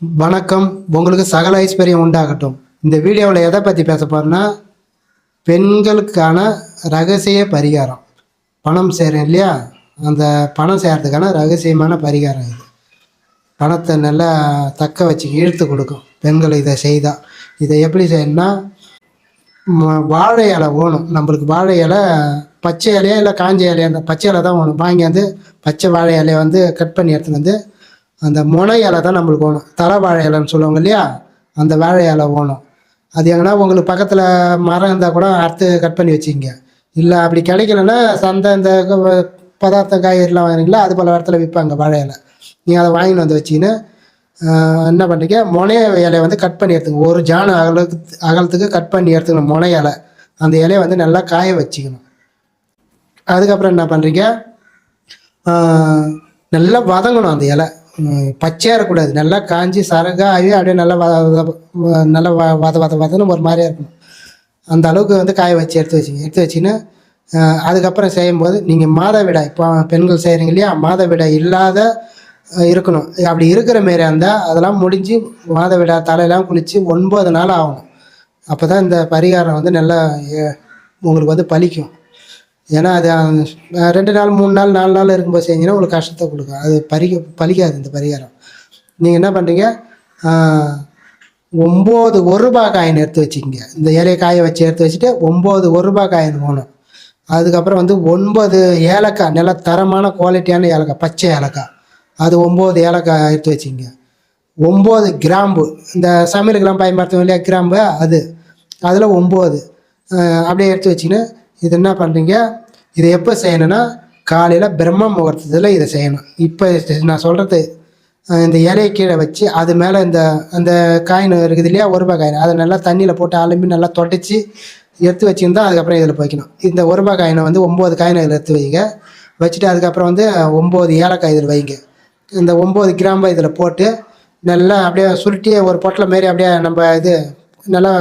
வணக்கம். உங்களுக்கு சகல ஐஸ்வர்யம் உண்டாகட்டும். இந்த வீடியோவில் எதை பற்றி பேச போகிறேன்னா, பெண்களுக்கான ரகசிய பரிகாரம். பணம் சேரும் இல்லையா, அந்த பணம் சேர்றதுக்கான ரகசியமான பரிகாரம் இது. பணத்தை நல்லா தக்க வச்சு இழுத்து கொடுக்கும் பெண்கள் இதை செய்தால். இதை எப்படி செய்யணும்னா, வாழை இலை வேணும். நம்மளுக்கு வாழை இலை பச்சை இலையா இல்லை காஞ்ச இலையா, அந்த பச்சை இலை தான் வேணும். வாங்கி வந்து பச்சை வாழை இலையை வந்து கட் பண்ணி எடுத்துன்னு வந்து, அந்த முனை இலை தான் நம்மளுக்கு வேணும். தலை வாழை இலைன்னு சொல்லுவாங்க இல்லையா, அந்த வாழை இலை வேணும். அது எங்கன்னா உங்களுக்கு பக்கத்தில் மரம் இருந்தால் கூட அறுத்து கட் பண்ணி வச்சுக்கிங்க. இல்லை அப்படி கிடைக்கலன்னா சந்தை இந்த பதார்த்தம் காய்கறிலாம் வாங்கினீங்களா, அது போல் இடத்துல விற்பாங்க வாழை இலை. நீங்கள் அதை வாங்கிட்டு வந்து வச்சிக்கின்னு என்ன பண்ணுறீங்க, முனை இலையை வந்து கட் பண்ணி எடுத்துக்கணும். ஒரு ஜான் அகலத்துக்கு கட் பண்ணி எடுத்துக்கணும் முனை இலை. அந்த இலையை வந்து நல்லா காய வச்சுக்கணும். அதுக்கப்புறம் என்ன பண்ணுறீங்க, நல்லா வதங்கணும். அந்த இலை பச்சையாக இருக்கக்கூடாது, நல்லா காஞ்சி சரகாகி அப்படியே நல்லா நல்லா வதன்னு ஒரு மாதிரியாக இருக்கணும். அந்த அளவுக்கு வந்து காய வச்சு எடுத்து வச்சின்னு அதுக்கப்புறம் செய்யும்போது நீங்கள் மாதவிடாய், இப்போ பெண்கள் செய்கிறீங்க இல்லையா, மாதவிடாய் இல்லாத இருக்கணும். அப்படி இருக்கிற மாரி இருந்தால் அதெல்லாம் முடிஞ்சு மாதவிடாய் தலையெல்லாம் குளித்து 9 நாள் ஆகணும். அப்போ தான் இந்த பரிகாரம் வந்து நல்லா உங்களுக்கு வந்து பலிக்கும். ஏன்னா அது 2 நாள் 3 நாள் 4 நாள் இருக்கும்போது செஞ்சிங்கன்னா உங்களுக்கு கஷ்டத்தை கொடுக்கும். அது பலிக்காது இந்த பரிகாரம். நீங்கள் என்ன பண்ணுறீங்க, 9 1 காயின் எடுத்து வச்சுக்கிங்க. இந்த இலையை காய வச்சு எடுத்து வச்சுட்டு 9 1 காயின் போகணும். அதுக்கப்புறம் வந்து 9 ஏலக்காய், நல்ல தரமான குவாலிட்டியான ஏலக்காய், பச்சை ஏலக்காய், அது 9 ஏலக்காய் எடுத்து வச்சுக்கிங்க. 9 கிராம்பு, இந்த சமையலுக்கெல்லாம் பயன்படுத்துவோம் இல்லையா கிராம்பு, அதில் 9 அப்படியே எடுத்து வச்சுக்கின்னு இது என்ன பண்ணுறீங்க, இதை எப்போ செய்யணும்னா காலையில் பிரம்ம முகூர்த்தத்தில் இதை செய்யணும். இப்போ நான் சொல்கிறது, இந்த இலையை கீழே வச்சு அது மேலே அந்த காயின் இருக்குது இல்லையா, 1 காயின், அதை நல்லா தண்ணியில் போட்டு அலம்பி நல்லா தொடச்சி எடுத்து வச்சுருந்தா அதுக்கப்புறம் இதில் வைக்கணும். இந்த 1 காயினை வந்து 9 காயினை இதில் எடுத்து வைங்க. வச்சுட்டு அதுக்கப்புறம் வந்து 9 ஏலக்காய் இதில் வைங்க. இந்த 9 கிராம்பை இதில் போட்டு நல்லா அப்படியே சுருட்டி ஒரு பொட்டலை மாரி அப்படியே நம்ம இது நல்லா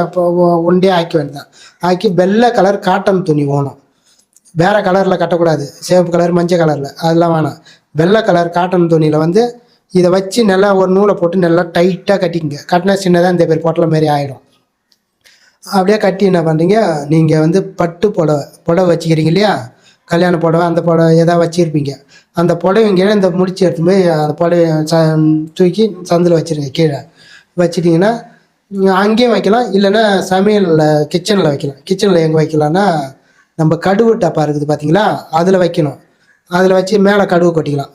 ஒண்டியாக ஆக்கி வேண்டியதான். ஆக்கி வெள்ளை கலர் காட்டன் துணி வேணும். வேறு கலரில் கட்டக்கூடாது, சிவப்பு கலர் மஞ்சள் கலரில் அதெல்லாம் வேணாம். வெள்ளை கலர் காட்டன் துணியில் வந்து இதை வச்சு நல்லா ஒரு நூலை போட்டு நல்லா டைட்டாக கட்டிக்கங்க. கட்டினா சின்னதாக இந்த பேர் பொட்டலை மாரி ஆகிடும். அப்படியே கட்டி என்ன பண்ணுறீங்க, நீங்கள் வந்து பட்டு புடவை வச்சுக்கிறீங்க இல்லையா, கல்யாண புடவை, அந்த புடவை எதாவது வச்சுருப்பீங்க. அந்த புடவைங்க இந்த முடிச்சு எடுத்து போய் அந்த புடவை தூக்கி சந்தில் வச்சுருங்க. கீழே வச்சுட்டிங்கன்னா அங்கேயும் வைக்கலாம், இல்லைன்னா சமையலில் கிச்சனில் வைக்கலாம். கிச்சனில் எங்கே வைக்கலாம்னா, நம்ம கடுகு டப்பா இருக்குது பார்த்தீங்களா, அதில் வைக்கணும். அதில் வச்சு மேலே கடுகு கொட்டிக்கலாம்.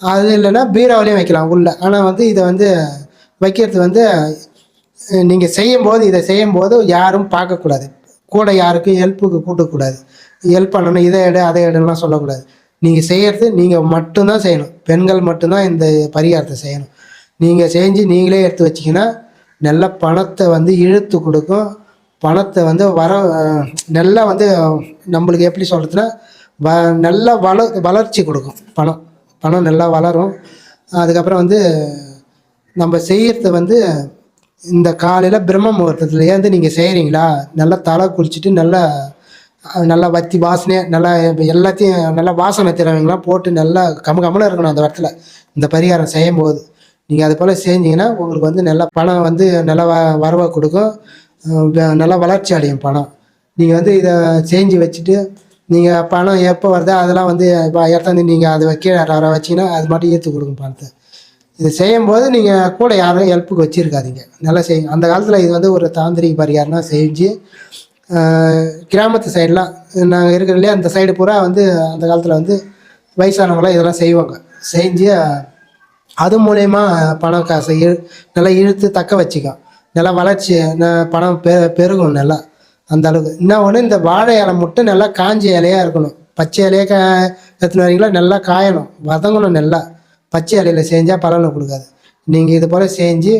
அது இல்லைன்னா பீராவிலையும் வைக்கலாம் உள்ள. ஆனால் வந்து இதை வந்து வைக்கிறது வந்து நீங்கள் இதை செய்யும்போது யாரும் பார்க்கக்கூடாது. கூட யாருக்கும் ஹெல்ப்புக்கு கூட்டக்கூடாது. ஹெல்ப் பண்ணணும், இதை எடு அதை எடுலாம் சொல்லக்கூடாது. நீங்கள் செய்கிறது நீங்கள் மட்டும்தான் செய்யணும். பெண்கள் மட்டும்தான் இந்த பரிகாரத்தை செய்யணும். நீங்கள் செஞ்சு நீங்களே எடுத்து வச்சிங்கன்னா நல்ல பணத்தை வந்து இழுத்து கொடுக்கும். பணத்தை வந்து நல்லா வந்து நம்மளுக்கு எப்படி சொல்கிறதுனா நல்லா வளர்ச்சி கொடுக்கும். பணம் நல்லா வளரும். அதுக்கப்புறம் வந்து நம்ம செய்கிறது வந்து இந்த காலையில் பிரம்ம முகூர்த்தத்தில் ஏந்து நீங்கள் செய்கிறீங்களா, நல்லா தலை குளிச்சுட்டு நல்லா வத்தி வாசனையாக நல்லா எல்லாத்தையும் நல்லா வாசனை திறவங்களாம் போட்டு நல்லா கமகமலாக இருக்கணும் அந்த இடத்துல. இந்த பரிகாரம் செய்யும்போது நீங்கள் அது போல் செஞ்சிங்கன்னா உங்களுக்கு வந்து நல்லா பணம் வந்து நல்லா வரவை கொடுக்கும். நல்லா வளர்ச்சி அடையும் பணம். நீங்கள் வந்து இதை செஞ்சு வச்சுட்டு நீங்கள் பணம் எப்போ வருதோ அதெல்லாம் வந்து எடுத்தாந்து நீங்கள் அதை கீழே வச்சிங்கன்னா அது மட்டும் ஏற்று கொடுக்கும் பணத்தை. இதை செய்யும்போது நீங்கள் கூட யாரும் ஹெல்ப்புக்கு வச்சுருக்காதீங்க. நல்லா செய்யுங்க. அந்த காலத்தில் இது வந்து ஒரு தாந்திரிக பரிகாரம்னா செஞ்சு கிராமத்து சைடெலாம் நாங்கள் இருக்கிற இல்லையா, அந்த சைடு பூரா வந்து அந்த காலத்தில் வந்து வயசானவங்களாம் இதெல்லாம் செய்வாங்க. செஞ்சு அது மூலயமா பணம் காசை நல்லா இழுத்து தக்க வச்சுக்கும். நல்லா வளர்ச்சி பணம் பெருகும் நல்லா அந்த அளவுக்கு. இன்னும் ஒன்று, இந்த வாழை இலை மட்டும் நல்லா காஞ்ச இலையாக இருக்கணும். பச்சை இலையை எத்தனை வரீங்களா நல்லா காயணும், வதங்கணும். நல்லா பச்சை இலையில் செஞ்சால் பலனை கொடுக்காது. நீங்கள் இது போல் செஞ்சு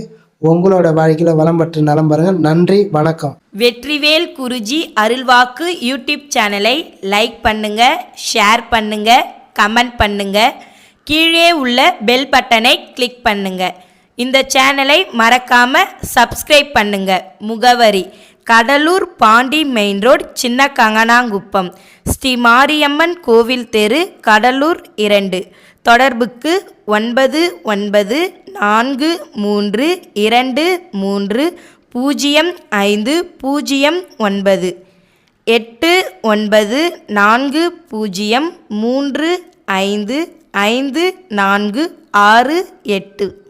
உங்களோட வாழ்க்கையில் வளம் பெற்று நலம் பாருங்கள். நன்றி, வணக்கம். வெற்றிவேல் குருஜி அருள்வாக்கு யூடியூப் சேனலை லைக் பண்ணுங்கள், ஷேர் பண்ணுங்கள், கமெண்ட் பண்ணுங்கள். கீழே உள்ள பெல் பட்டனை கிளிக் பண்ணுங்கள். இந்த சேனலை மறக்காமல் சப்ஸ்கிரைப் பண்ணுங்கள். முகவரி: கடலூர் பாண்டி மெயின் ரோடு, சின்ன கங்கனாங்குப்பம், ஸ்ரீ மாரியம்மன் கோவில் தெரு, கடலூர் 2. தொடர்புக்கு 99 8943230509 8940355468